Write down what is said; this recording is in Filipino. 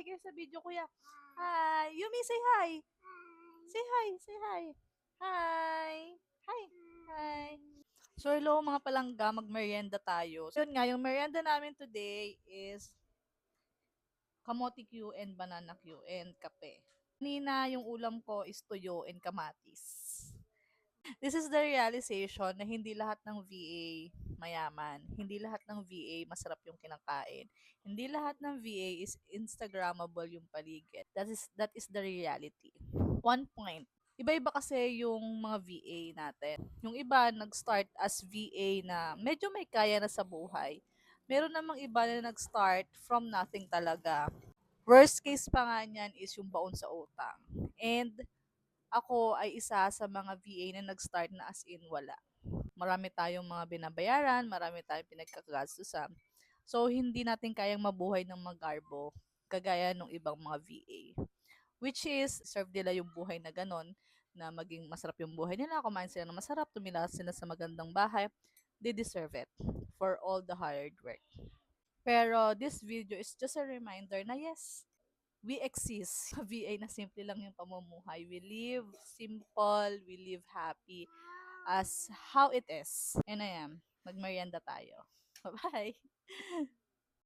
kayo sa video, kuya. Hi. Yumi, say hi. Say hi. Say hi. Hi. Hi. Hi. So, hello mga palangga, magmerienda tayo. So, yun nga, yung merienda namin today is kamote Q and banana Q and kape. Kanina, yung ulam ko is tuyo and kamatis. This is the realization na hindi lahat ng VA mayaman. Hindi lahat ng VA masarap yung kinakain. Hindi lahat ng VA is Instagrammable yung paligid. That is the reality. One point. Iba-iba kasi yung mga VA natin. Yung iba nag-start as VA na medyo may kaya na sa buhay. Meron namang iba na nag-start from nothing talaga. Worst case pa nga niyan is yung baon sa utang. And ako ay isa sa mga VA na nag-start na as in wala. Marami tayong mga binabayaran, marami tayong pinagkagastusan. So, hindi natin kayang mabuhay ng magarbo kagaya ng ibang mga VA. Which is, serve nila yung buhay na ganon, na maging masarap yung buhay nila, kumain sila ng masarap, tumila sila sa magandang bahay. They deserve it for all the hard work. Pero this video is just a reminder na yes, we exist. VA na simple lang yung pamumuhay. We live simple, we live happy as how it is. And I am. Magmerienda tayo. Bye-bye!